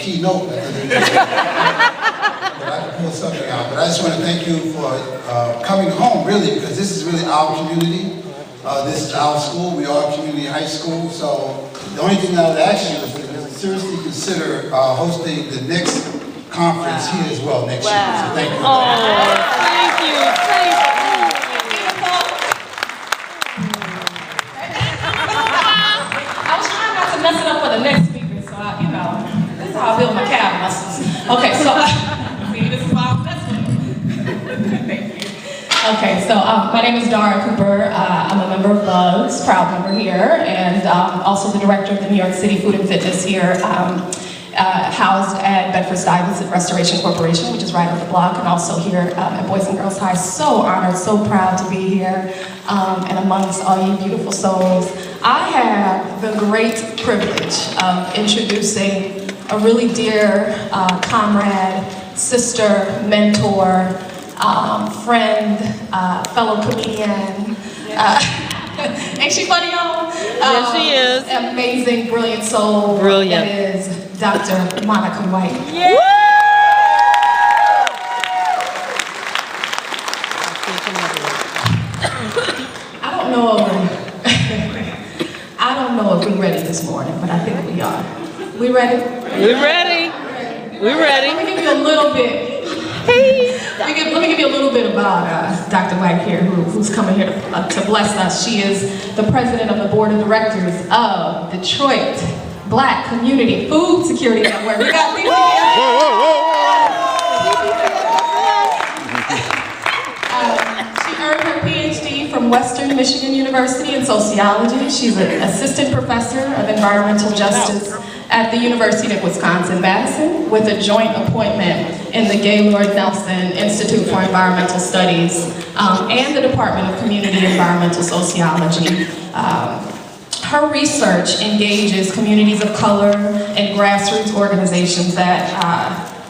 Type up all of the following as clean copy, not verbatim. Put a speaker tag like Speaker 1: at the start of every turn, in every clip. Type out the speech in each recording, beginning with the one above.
Speaker 1: Keynote at the end. But I can pull something out. But I just want to thank you for coming home, really, because this is really our community. This is our school. We are a community high school. So the only thing I would ask you is to seriously consider hosting the next conference here as well next year. So thank you.
Speaker 2: Oh, thank you. Thank you.
Speaker 3: I was trying not to mess it up for the next speaker, so you know, this is how I build my calf muscles. Okay, so see, this is why I'm messing with it. Thank you. Okay, so my name is Dara Cooper. I'm a member of Bugs, proud member here, and also the director of the New York City Food and Fitness here, housed at Bedford-Stuyvesant Restoration Corporation, which is right on the block, and also here at Boys and Girls High. So honored, so proud to be here, and amongst all you beautiful souls. I have the great privilege of introducing a really dear comrade, sister, mentor, friend, fellow comedian. Ain't she funny, y'all?
Speaker 2: Yes, she is.
Speaker 3: Amazing, brilliant soul.
Speaker 2: Brilliant.
Speaker 3: That is Dr. Monica White.
Speaker 2: Yeah.
Speaker 3: I don't know if we're ready this morning, but I think we are. We ready?
Speaker 2: We're ready. We're ready.
Speaker 3: Let me give you a little bit. Let me give you a little bit about Dr. White here, who's coming here to bless us. She is the president of the board of directors of Detroit Black Community Food Security Network. We got these She earned her PhD from Western Michigan University in sociology. She's an assistant professor of environmental justice at the University of Wisconsin-Madison with a joint appointment in the Gaylord Nelson Institute for Environmental Studies and the Department of Community Environmental Sociology. Her research engages communities of color and grassroots organizations that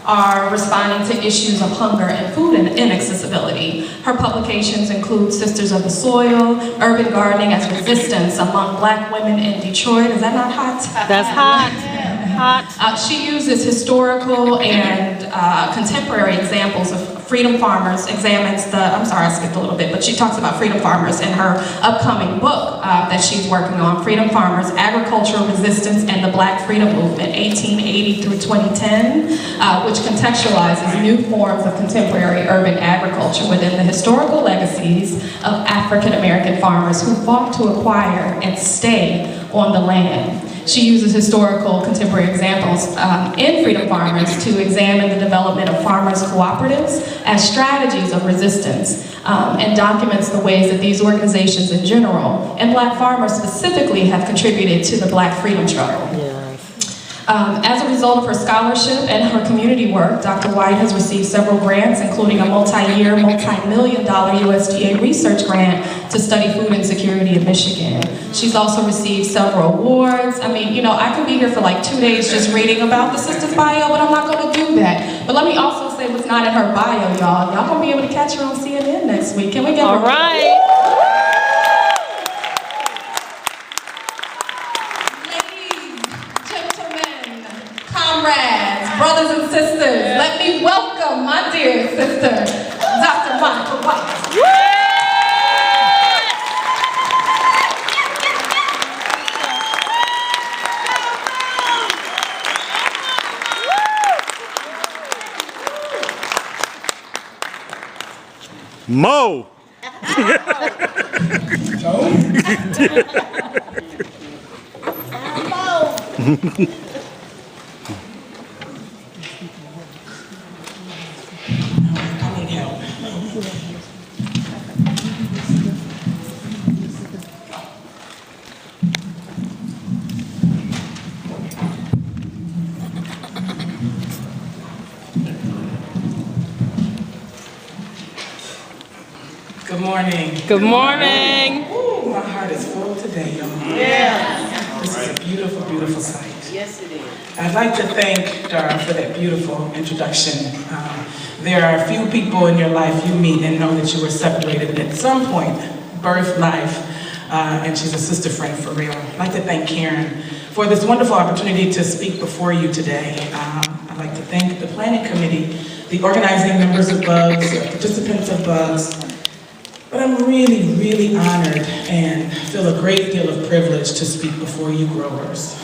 Speaker 3: are responding to issues of hunger and food inaccessibility. Her publications include Sisters of the Soil, Urban Gardening as Resistance Among Black Women in Detroit. Is that not hot?
Speaker 2: That's hot. Hot.
Speaker 3: She uses historical and contemporary examples of freedom farmers, I'm sorry, I skipped a little bit, but she talks about freedom farmers in her upcoming book that she's working on, Freedom Farmers, Agricultural Resistance and the Black Freedom Movement, 1880 through 2010, which contextualizes new forms of contemporary urban agriculture within the historical legacies of African American farmers who fought to acquire and stay on the land. She uses historical contemporary examples in Freedom Farmers to examine the development of farmers' cooperatives as strategies of resistance and documents the ways that these organizations in general, and Black farmers specifically, have contributed to the Black freedom struggle. As a result of her scholarship and her community work, Dr. White has received several grants, including a multi-year, multi-million-dollar USDA research grant to study food insecurity in Michigan. She's also received several awards. I mean, you know, I could be here for like 2 days just reading about the sister's bio, but I'm not going to do that. But let me also say what's not in her bio, y'all. Y'all going to be able to catch her on CNN next week. Can we get her?
Speaker 2: All right.
Speaker 3: Comrades, brothers and sisters, let me welcome my dear sister, Dr. Monica White.
Speaker 4: Mo!
Speaker 5: Good morning.
Speaker 2: Good morning.
Speaker 5: Ooh, my heart is full today, y'all.
Speaker 2: Yeah.
Speaker 5: This is a beautiful, beautiful sight.
Speaker 2: Yes, it is.
Speaker 5: I'd like to thank Dara for that beautiful introduction. There are a few people in your life you meet and know that you were separated at some point, birth, life, and she's a sister friend for real. I'd like to thank Karen for this wonderful opportunity to speak before you today. I'd like to thank the planning committee, the organizing members of BUGS, the participants of BUGS, but I'm really, really honored and feel a great deal of privilege to speak before you growers.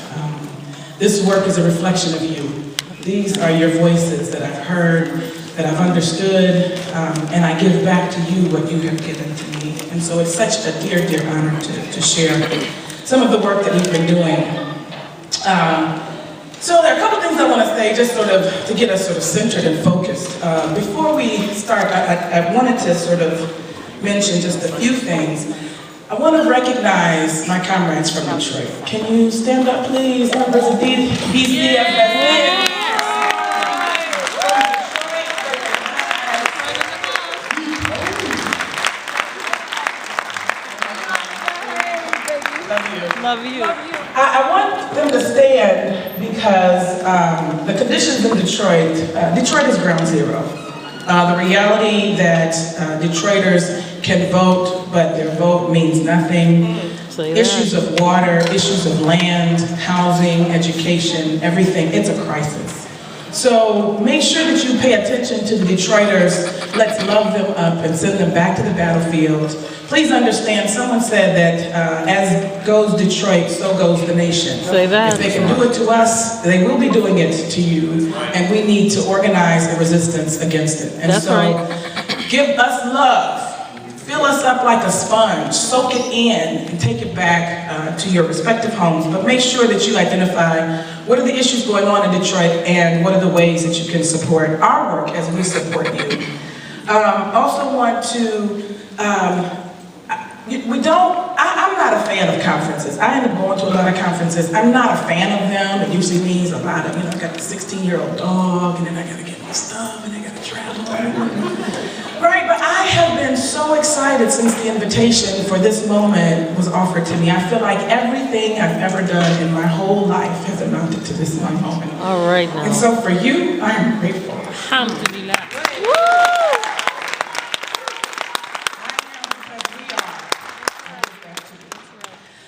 Speaker 5: This work is a reflection of you. These are your voices that I've heard, that I've understood, and I give back to you what you have given to me. And so it's such a dear, dear honor to share some of the work that we've been doing. So there are a couple things I want to say, just sort of to get us sort of centered and focused. Before we start, I wanted to sort of mention just a few things. I want to recognize my comrades from Detroit. Can you stand up, please? Members of BCFS.
Speaker 2: Love you.
Speaker 5: I want them to stand because the conditions in Detroit, Detroit is ground zero. The reality that Detroiters can vote, but their vote means nothing. Issues of water, issues of land, housing, education, everything, it's a crisis. So make sure that you pay attention to the Detroiters. Let's love them up and send them back to the battlefield. Please understand, someone said that as goes Detroit, so goes the nation.
Speaker 2: Say that.
Speaker 5: If they can do it to us, they will be doing it to you. And we need to organize a resistance against it. And
Speaker 2: That's
Speaker 5: so
Speaker 2: right.
Speaker 5: Give us love. Fill us up like a sponge, soak it in, and take it back to your respective homes. But make sure that you identify what are the issues going on in Detroit and what are the ways that you can support our work as we support you. Also want to, I'm not a fan of conferences. I end up going to a lot of conferences. I'm not a fan of them. It usually means a lot of, I got a 16-year-old dog, and then I gotta get my stuff, and I gotta travel. Right, but I have been so excited since the invitation for this moment was offered to me. I feel like everything I've ever done in my whole life has amounted to this one moment.
Speaker 2: All right now.
Speaker 5: And so for you, I am grateful.
Speaker 2: Alhamdulillah.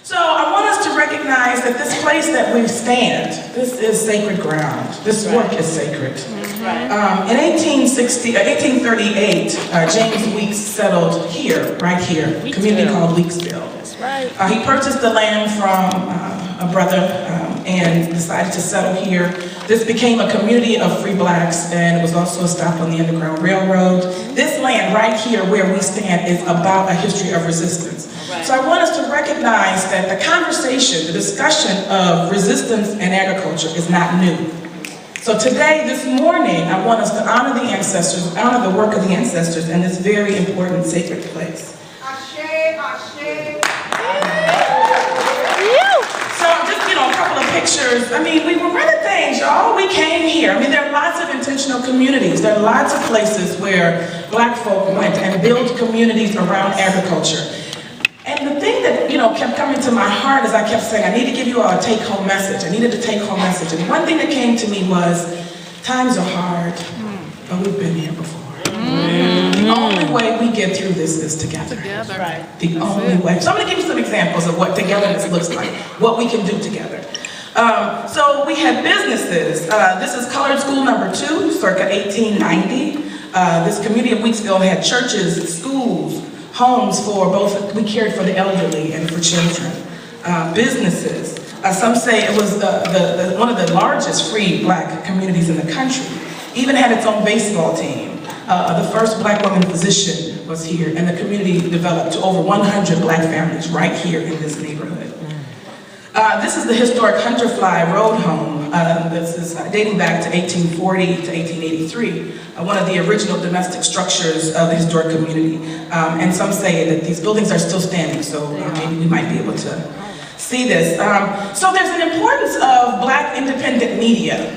Speaker 5: So I want us to recognize that this place that we stand, this is sacred ground. This work is sacred. In 1838, James Weeks settled here, right here, a community called Weeksville.
Speaker 2: That's right.
Speaker 5: He purchased the land from a brother and decided to settle here. This became a community of free blacks, and it was also a stop on the Underground Railroad. This land right here where we stand is about a history of resistance. So I want us to recognize that the conversation, the discussion of resistance and agriculture is not new. So today, this morning, I want us to honor the ancestors, honor the work of the ancestors in this very important sacred place. Ashe, ashe. So just, a couple of pictures. We were running things, y'all. We came here. There are lots of intentional communities. There are lots of places where black folk went and built communities around agriculture. And the thing that, kept coming to my heart as I kept saying, I need to give you all a take-home message. I needed a take-home message. And one thing that came to me was, times are hard, but we've been here before. The only way we get through this is together.
Speaker 2: Right.
Speaker 5: The only way. So I'm going to give you some examples of what togetherness looks like, what we can do together. So we had businesses. This is Colored School number 2, circa 1890. This community of Weeksville had churches, schools, homes for both, we cared for the elderly and for children. Businesses. Some say it was one of the largest free black communities in the country. Even had its own baseball team. The first black woman physician was here, and the community developed to over 100 black families right here in this neighborhood. This is the historic Hunterfly Road home. This is dating back to 1840 to 1883, one of the original domestic structures of the historic community. And some say that these buildings are still standing, so maybe we might be able to see this. So there's an importance of black independent media.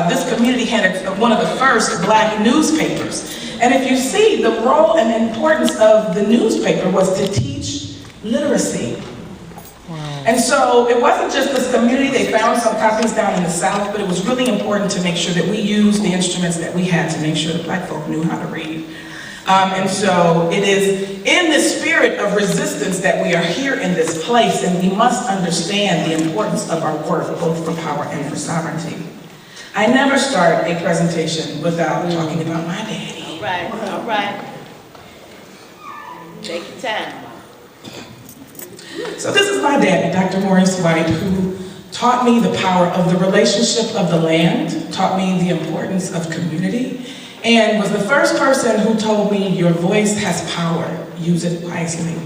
Speaker 5: This community had one of the first black newspapers. And if you see, the role and importance of the newspaper was to teach literacy. And so it wasn't just this community, they found some copies down in the South, but it was really important to make sure that we used the instruments that we had to make sure that black folk knew how to read. And so it is in the spirit of resistance that we are here in this place, and we must understand the importance of our work, both for power and for sovereignty. I never start a presentation without talking about my daddy.
Speaker 4: All right, all right. Take your time.
Speaker 5: So this is my daddy, Dr. Maurice White, who taught me the power of the relationship of the land, taught me the importance of community, and was the first person who told me your voice has power, use it wisely.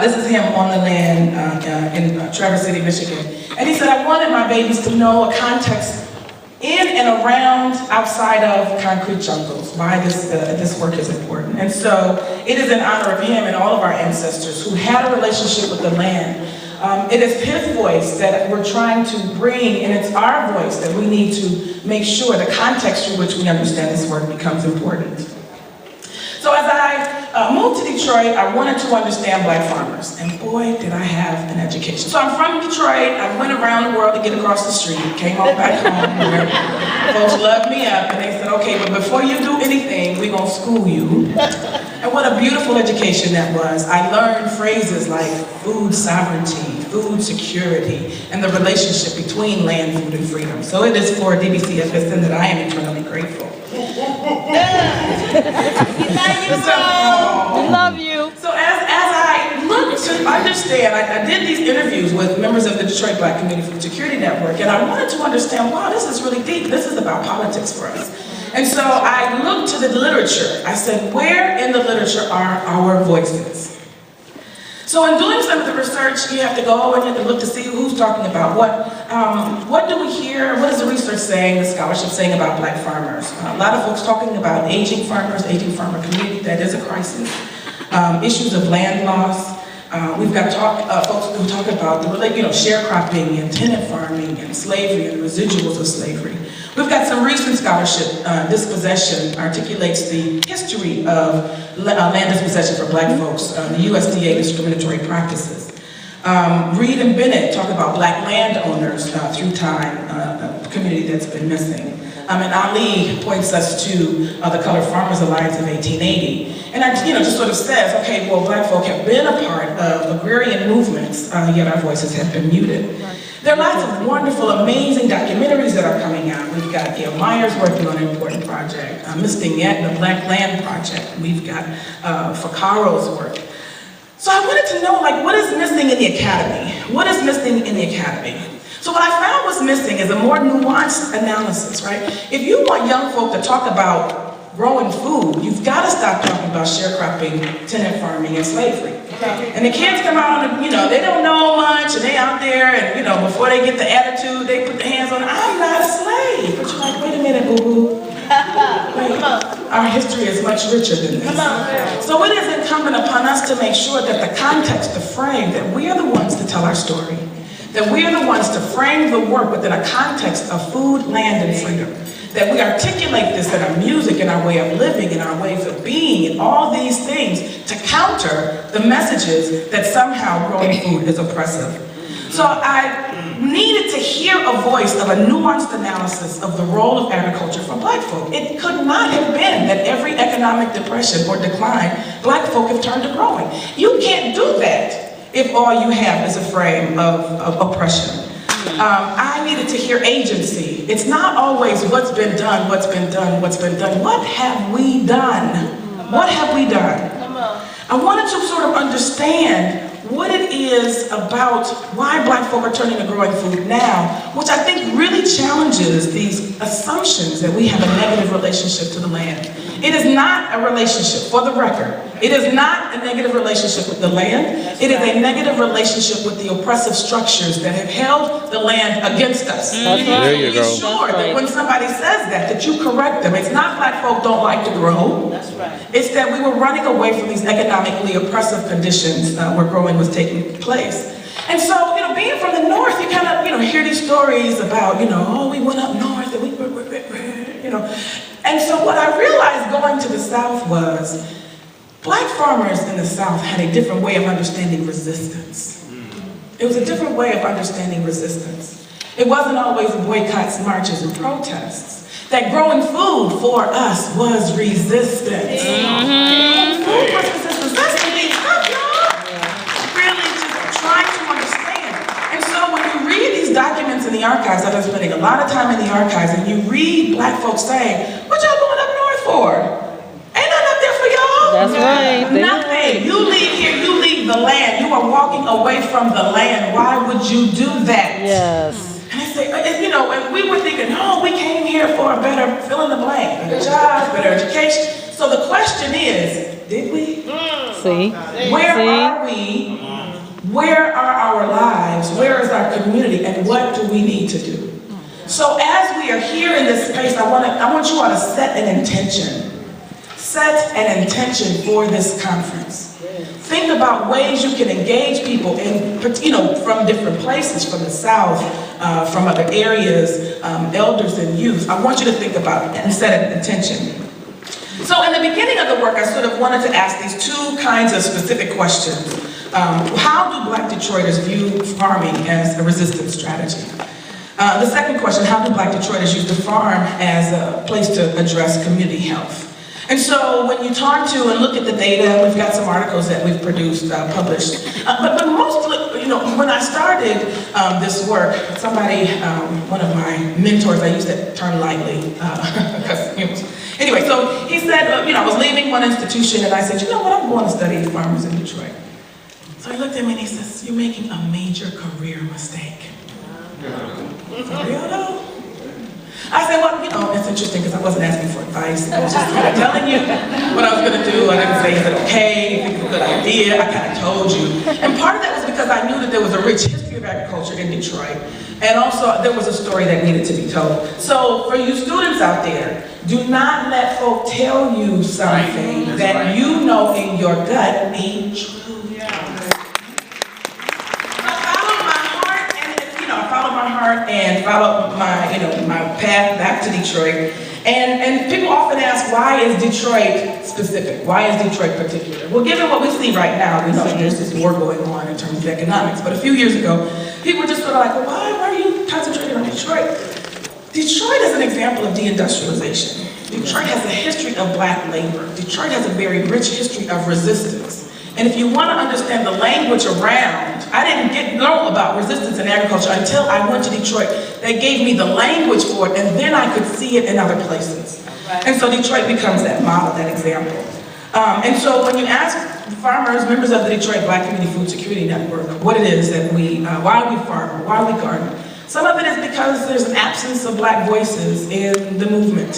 Speaker 5: This is him on the land in Traverse City, Michigan. And he said, I wanted my babies to know a context in and around, outside of concrete jungles, why this work is important. And so it is in honor of him and all of our ancestors who had a relationship with the land. It is his voice that we're trying to bring, and it's our voice that we need to make sure the context through which we understand this work becomes important. So as I moved to Detroit, I wanted to understand Black farmers, and boy, did I have an education. So I'm from Detroit. I went around the world to get across the street, came on back home where folks loved me up, and they said, okay, but before you do anything, we're gonna school you. And what a beautiful education that was. I learned phrases like food sovereignty, food security, and the relationship between land, food, and freedom. So it is for DBCFSN that I am eternally grateful.
Speaker 2: We love you.
Speaker 5: So as I look to understand, I did these interviews with members of the Detroit Black Community Food Security Network, and I wanted to understand, wow, this is really deep. This is about politics for us. And so I looked to the literature. I said, where in the literature are our voices? So in doing some of the research, you have to go and you have to look to see who's talking about what do we hear, what is the research saying, the scholarship saying about Black farmers. A lot of folks talking about aging farmers, aging farmer community, that is a crisis. Issues of land loss. We've got folks who talk about the sharecropping and tenant farming and slavery and residuals of slavery. We've got some recent scholarship. Dispossession articulates the history of land dispossession for Black folks, the USDA discriminatory practices. Reed and Bennett talk about Black landowners through time, a community that's been missing. And Ali points us to the Colored Farmers Alliance of 1880. And just sort of says, okay, well, Black folk have been a part of agrarian movements, yet our voices have been muted. There are lots of wonderful, amazing documentaries that are coming out. We've got Gail Myers working on an important project, Miss Vignette, the Black Land Project. We've got Ficaro's work. So I wanted to know, what is missing in the academy? What is missing in the academy? So what I found was missing is a more nuanced analysis, right? If you want young folk to talk about growing food, you've got to stop talking about sharecropping, tenant farming, and slavery. And the kids come out and, they don't know much, and they out there, and, before they get the attitude, they put their hands on, I'm not a slave. But you're like, wait a minute, boo-boo. Wait, our history is much richer than this. So it is incumbent upon us to make sure that the context, the frame, that we are the ones to tell our story. That we are the ones to frame the work within a context of food, land, and freedom. That we articulate this in our music, in our way of living, in our ways of being, and all these things to counter the messages that somehow growing food is oppressive. So I needed to hear a voice of a nuanced analysis of the role of agriculture for Black folk. It could not have been that every economic depression or decline, Black folk have turned to growing. You can't do that if all you have is a frame of oppression. I needed to hear agency. It's not always what's been done, what's been done, what's been done. What have we done? What have we done? I wanted to sort of understand what it is about why Black folk are turning to growing food now, which I think really challenges these assumptions that we have a negative relationship to the land. It is not a relationship, for the record. It is not a negative relationship with the land. It is a negative relationship with the oppressive structures that have held the land against us.
Speaker 6: There you go.
Speaker 5: Be sure that when somebody says that you correct them. It's not Black folk don't like to grow.
Speaker 4: That's right.
Speaker 5: It's that we were running away from these economically oppressive conditions where growing was taking place. And so, being from the north, you kind of, hear these stories about, oh, we went up north and we And so what I realized going to the South was Black farmers in the South had a different way of understanding resistance. It was a different way of understanding resistance. It wasn't always boycotts, marches, and protests. That growing food for us was resistance. Food was resistance. That's really tough, y'all. Really just trying to understand. And so when you read these documents in the archives, I've been spending a lot of time in the archives, and you read black folks saying, what y'all going up north for? Ain't nothing up there for y'all.
Speaker 2: That's right.
Speaker 5: Nothing.
Speaker 2: Right.
Speaker 5: You leave here, you leave the land. You are walking away from the land. Why would you do that?
Speaker 2: Yes.
Speaker 5: And I say, and we were thinking, oh, we came here for a better fill in the blank, better jobs, better education. So the question is, did we?
Speaker 2: See?
Speaker 5: Where are we? Where are our lives? Where is our community? And what do we need to do? So as we are here in this space, I want you all to set an intention. Set an intention for this conference. Think about ways you can engage people in, from different places, from the South, from other areas, elders and youth. I want you to think about it and set an intention. So in the beginning of the work, I sort of wanted to ask these two kinds of specific questions. How do Black Detroiters view farming as a resistance strategy? The second question, how do Black Detroiters use the farm as a place to address community health? And so when you talk to and look at the data, we've got some articles that we've produced, published. But mostly, when I started this work, somebody, one of my mentors, I use that term lightly, anyway, so he said, I was leaving one institution and I said, you know what, I'm going to study farmers in Detroit. So he looked at me and he says, you're making a major career mistake. For real though? I said, well, it's interesting because I wasn't asking for advice. I was just kind of telling you what I was going to do. I didn't say, is it okay? You think it's a good idea? I kind of told you. And part of that was because I knew that there was a rich history of agriculture in Detroit. And also, there was a story that needed to be told. So, for you students out there, do not let folk tell you something that you know in your gut ain't true. And follow my path back to Detroit. And people often ask, why is Detroit specific? Why is Detroit particular? Well, given what we see right now, we know there's this war going on in terms of economics. But a few years ago, people were just sort of like, well, why are you concentrating on Detroit? Detroit is an example of deindustrialization. Detroit has a history of Black labor. Detroit has a very rich history of resistance. And if you want to understand the language around, I didn't know about resistance in agriculture until I went to Detroit. They gave me the language for it, and then I could see it in other places. And so Detroit becomes that model, that example. And so when you ask farmers, members of the Detroit Black Community Food Security Network, what it is that why we farm, why we garden, some of it is because there's an absence of Black voices in the movement.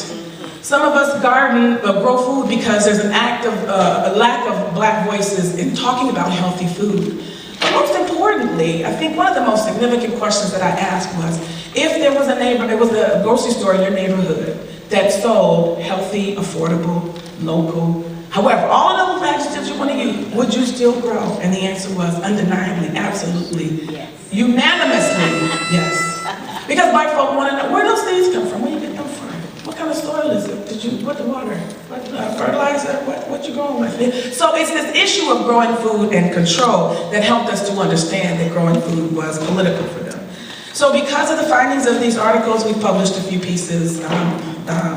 Speaker 5: Some of us garden, grow food because there's a lack of Black voices in talking about healthy food. But most importantly, I think one of the most significant questions that I asked was, if there was a grocery store in your neighborhood that sold healthy, affordable, local, however, all of those adjectives you want to use, would you still grow? And the answer was undeniably, absolutely, yes. Unanimously, yes. Because Black folk want to know, where those seeds come from? Where you get them from? What kind of soil is it? Did you put the water? What fertilizer? What you growing with? So it's this issue of growing food and control that helped us to understand that growing food was political for them. So because of the findings of these articles, we published a few pieces.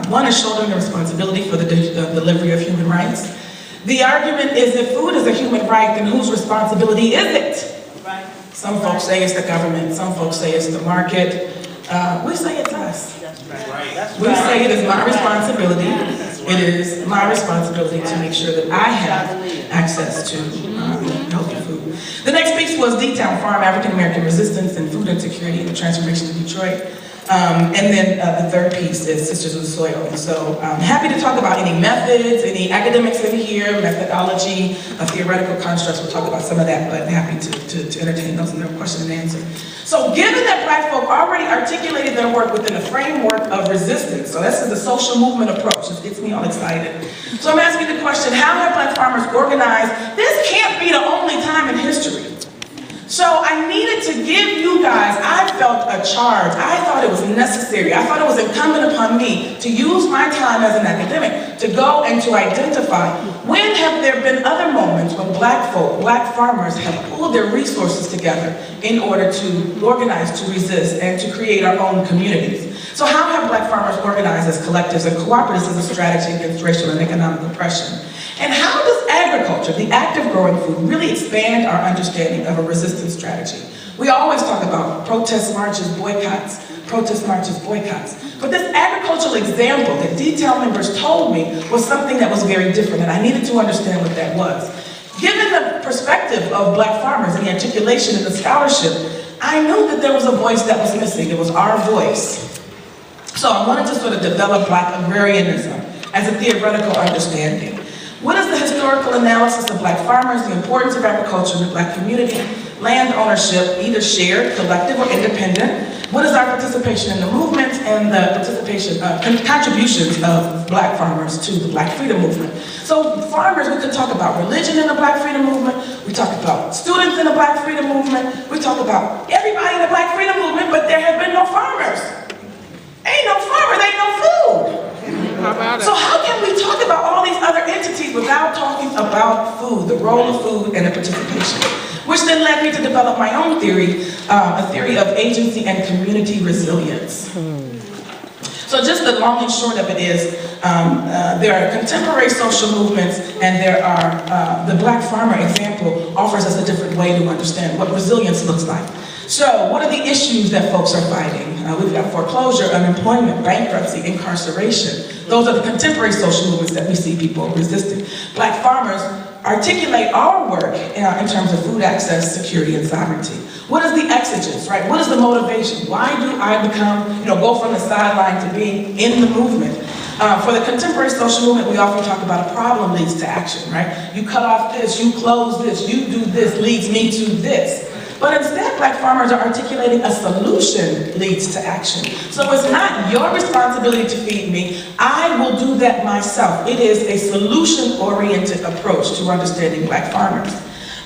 Speaker 5: One is shouldering the responsibility for the delivery of human rights. The argument is, if food is a human right, then whose responsibility is it? Right. Some folks say it's the government. Some folks say it's the market. We say it's us. We say it is my responsibility. It is my responsibility to make sure that I have access to healthy food. The next piece was D-Town Farm, African American Resistance and Food Insecurity in the Transformation of Detroit. And then the third piece is Sisters of the Soil. And so I'm happy to talk about any methods, any academics in here, methodology, theoretical constructs. We'll talk about some of that, but happy to entertain those in their question and answer. So given that Black folk already articulated their work within a framework of resistance, so this is the social movement approach, it gets me all excited. So I'm asking the question, how have Black farmers organized? This can't be the only time in history. So I needed to give you guys, I felt a charge. I thought it was necessary. I thought it was incumbent upon me to use my time as an academic to go and to identify, when have there been other moments when Black folk, Black farmers have pulled their resources together in order to organize, to resist, and to create our own communities. So how have Black farmers organized as collectives and cooperatives as a strategy against racial and economic oppression? And how does agriculture, the act of growing food, really expand our understanding of a resistance strategy? We always talk about protest marches, boycotts, protest marches, boycotts. But this agricultural example that detail members told me was something that was very different, and I needed to understand what that was. Given the perspective of Black farmers and the articulation and the scholarship, I knew that there was a voice that was missing. It was our voice. So I wanted to sort of develop Black agrarianism as a theoretical understanding. What is the historical analysis of Black farmers, the importance of agriculture in the Black community, land ownership, either shared, collective, or independent? What is our participation in the movement and the participation, contributions of Black farmers to the Black freedom movement? So farmers, we could talk about religion in the Black freedom movement, we talk about students in the Black freedom movement, we talk about everybody in the Black freedom movement, but there have been no farmers. Ain't no farmers, ain't no food. So how can we talk about all these other entities without talking about food, the role of food and the participation? Which then led me to develop my own theory, a theory of agency and community resilience. So just the long and short of it is, there are contemporary social movements and there are, the Black farmer example offers us a different way to understand what resilience looks like. So what are the issues that folks are fighting? We've got foreclosure, unemployment, bankruptcy, incarceration. Those are the contemporary social movements that we see people resisting. Black farmers articulate our work in terms of food access, security, and sovereignty. What is the exigence, right? What is the motivation? Why do I become, go from the sideline to being in the movement? For the contemporary social movement, we often talk about a problem leads to action, right? You cut off this, you close this, you do this, leads me to this. But instead, Black farmers are articulating a solution leads to action. So it's not your responsibility to feed me, I will do that myself. It is a solution-oriented approach to understanding Black farmers.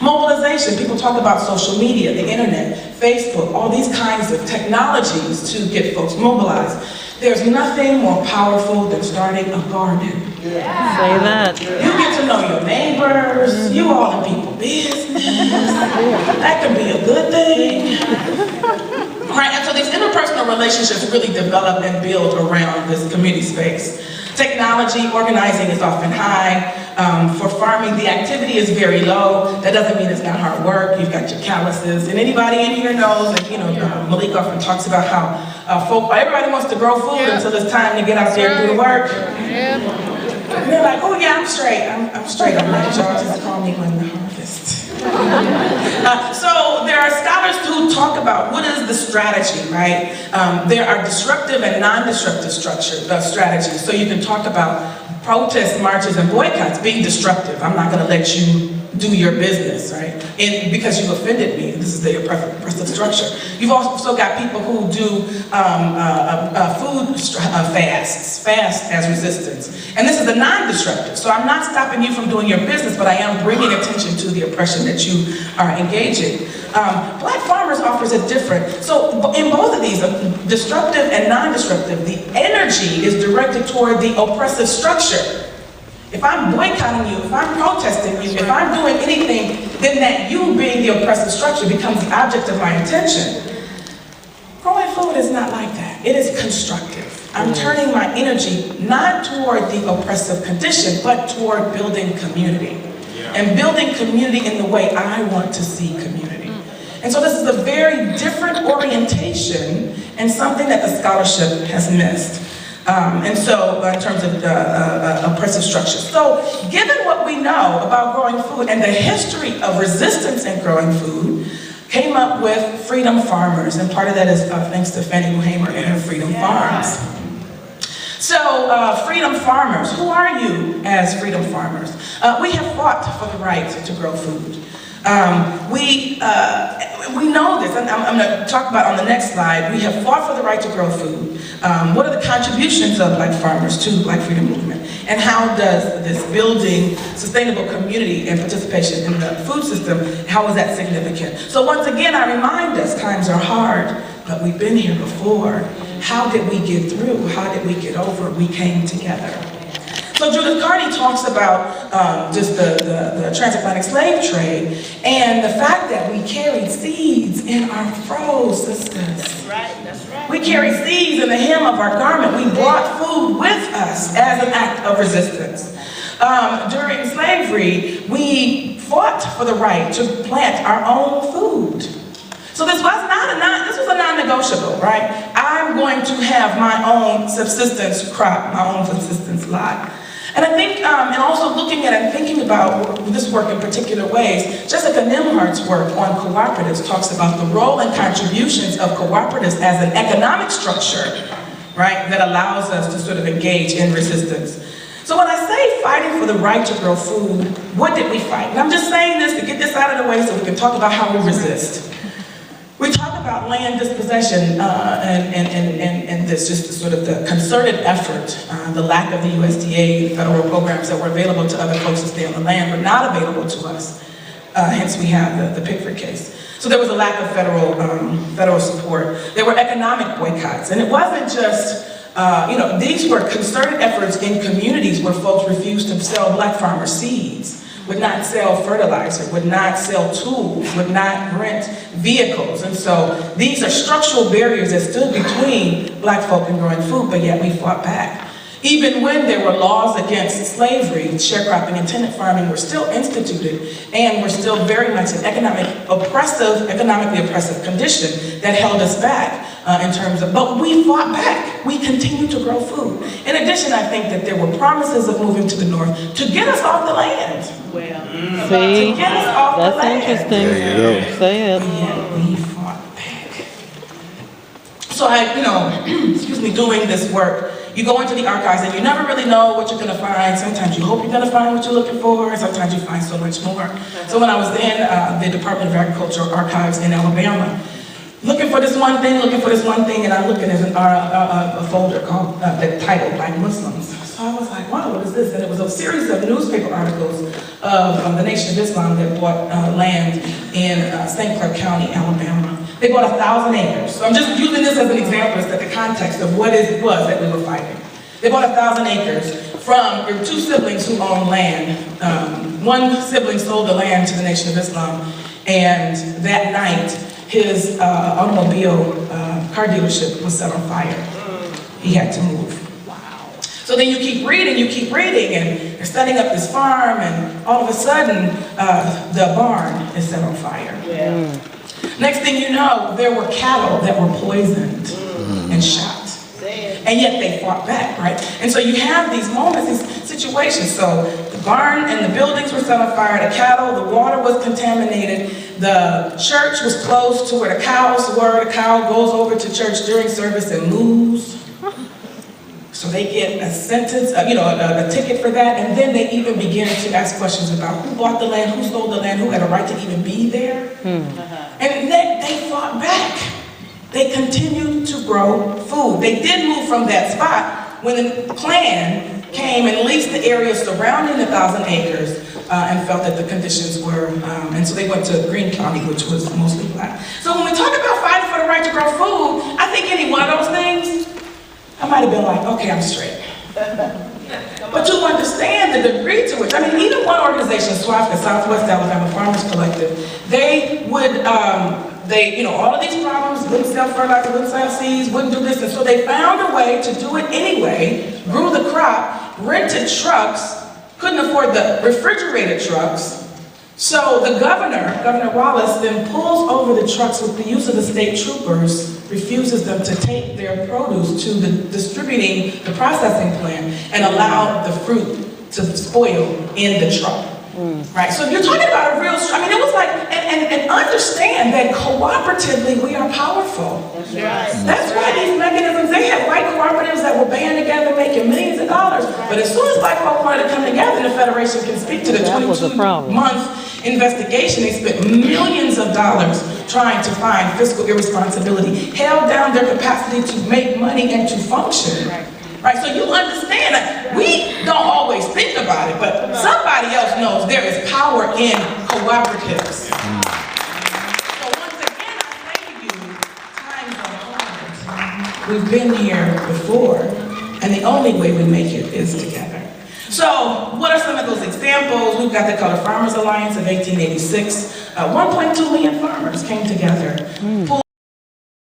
Speaker 5: Mobilization, people talk about social media, the internet, Facebook, all these kinds of technologies to get folks mobilized. There's nothing more powerful than starting a garden.
Speaker 2: Yeah. Say that.
Speaker 5: You get to know your neighbors, you all in people's business. That can be a good thing. Right, and so these interpersonal relationships really develop and build around this community space. Technology, organizing is often high. For farming, the activity is very low. That doesn't mean it's not hard work. You've got your calluses. And anybody in here knows that, Malik often talks about how everybody wants to grow food until it's time to get out there and do the work. And they're like, oh yeah, I'm straight. I'm straight on that. Y'all just call me when the harvest. So there are scholars who talk about what is the strategy, right? There are disruptive and non-disruptive strategies. So you can talk about protests, marches, and boycotts being disruptive. I'm not going to let you do your business, right? Because you offended me. This is the oppressive structure. You've also got people who do food fasts as resistance. And this is the non-disruptive. So I'm not stopping you from doing your business, but I am bringing attention to the oppression that you are engaging. Black farmers offers a different, so in both of these, disruptive and non-disruptive, the energy is directed toward the oppressive structure. If I'm boycotting you, if I'm protesting you, if I'm doing anything, then that you being the oppressive structure becomes the object of my attention. Growing food is not like that. It is constructive. I'm turning my energy not toward the oppressive condition, but toward building community. And building community in the way I want to see community. And so this is a very different orientation and something that the scholarship has missed. And so in terms of oppressive structures. So given what we know about growing food and the history of resistance in growing food, came up with freedom farmers. And part of that is thanks to Fannie Lou Hamer and her Freedom Farms. So freedom farmers, who are you as freedom farmers? We have fought for the right to grow food. We know this, and I'm going to talk about on the next slide. We have fought for the right to grow food. What are the contributions of Black farmers to the Black freedom movement? And how does this building sustainable community and participation in the food system, how is that significant? So once again, I remind us, times are hard, but we've been here before. How did we get through? How did we get over? We came together. So So Judith Carney talks about just the transatlantic slave trade and the fact that we carried seeds in our froze, sisters.
Speaker 4: That's right.
Speaker 5: We carried seeds in the hem of our garment. We brought food with us as an act of resistance. During slavery, we fought for the right to plant our own food. So this was a non-negotiable, right? I'm going to have my own subsistence crop, my own subsistence lot. And I think, and also looking at and thinking about this work in particular ways, Jessica Nimhardt's work on cooperatives talks about the role and contributions of cooperatives as an economic structure, right, that allows us to sort of engage in resistance. So when I say fighting for the right to grow food, what did we fight? And I'm just saying this to get this out of the way so we can talk about how we resist. We talk about land dispossession and this just sort of the concerted effort, the lack of the USDA federal programs that were available to other folks to stay on the land were not available to us. Hence we have the Pickford case. So there was a lack of federal support. There were economic boycotts, and it wasn't just these were concerted efforts in communities where folks refused to sell black farmer seeds, would not sell fertilizer, would not sell tools, would not rent vehicles. And so these are structural barriers that stood between black folk and growing food, but yet we fought back. Even when there were laws against slavery, sharecropping and tenant farming were still instituted and were still very much an economically oppressive condition that held us back in terms of, but we fought back. We continued to grow food. In addition, I think that there were promises of moving to the north to get us off the land.
Speaker 2: See,
Speaker 5: To get us off the
Speaker 2: that's
Speaker 5: land.
Speaker 2: interesting.
Speaker 6: There you go.
Speaker 2: Say it.
Speaker 5: Yeah, we fought back. So excuse me, doing this work, you go into the archives and you never really know what you're gonna find. Sometimes you hope you're gonna find what you're looking for, and sometimes you find so much more. So when I was in the Department of Agriculture archives in Alabama, looking for this one thing, and I looked at a folder called, that titled Black Muslims. So I was like, wow, what is this? And it was a series of newspaper articles of the Nation of Islam that bought land in St. Clair County, Alabama. They bought 1,000 acres. So I'm just using this as an example as to the context of what it was that we were fighting. They bought 1,000 acres from two siblings who owned land. One sibling sold the land to the Nation of Islam, and that night, his automobile car dealership was set on fire. He had to move. So then you keep reading, and they're setting up this farm, and all of a sudden, the barn is set on fire.
Speaker 4: Yeah.
Speaker 5: Next thing you know, there were cattle that were poisoned and shot. And yet they fought back, right? And so you have these moments, these situations. So the barn and the buildings were set on fire, the cattle, the water was contaminated, the church was close to where the cows were. The cow goes over to church during service and moves. So they get a sentence, a ticket for that, and then they even begin to ask questions about who bought the land, who sold the land, who had a right to even be there. And they fought back. They continued to grow food. They did move from that spot when the Klan came and leased the area surrounding the 1,000 acres and felt that the conditions were, and so they went to Greene County, which was mostly black. So when we talk about fighting for the right to grow food, I think any one of those things, I might have been like, okay, I'm straight. But to understand the degree to which, even one organization, SWAF, the Southwest Alabama Farmers Collective, they would, all of these problems, wouldn't sell fertilizer, wouldn't sell seeds, wouldn't do this, and so they found a way to do it anyway, grew the crop, rented trucks, couldn't afford the refrigerated trucks. So the Governor Wallace, then pulls over the trucks with the use of the state troopers, refuses them to take their produce to the distributing, the processing plant, and allow the fruit to spoil in the truck. Right, so you're talking about a real, it was like, and understand that cooperatively we are powerful.
Speaker 4: That's right.
Speaker 5: That's why these mechanisms, they had white cooperatives that were banding together making millions of dollars, but as soon as black folk wanted to come together, the Federation can speak to the 22-month investigation, they spent millions of dollars trying to find fiscal irresponsibility, held down their capacity to make money and to function. Right, so you understand that we don't always think about it, but somebody else knows there is power in cooperatives. So once again, I say to you, times are hard. We've been here before, and the only way we make it is together. So, what are some of those examples? We've got the Colored Farmers Alliance of 1886. 1.2 million farmers came together, pulled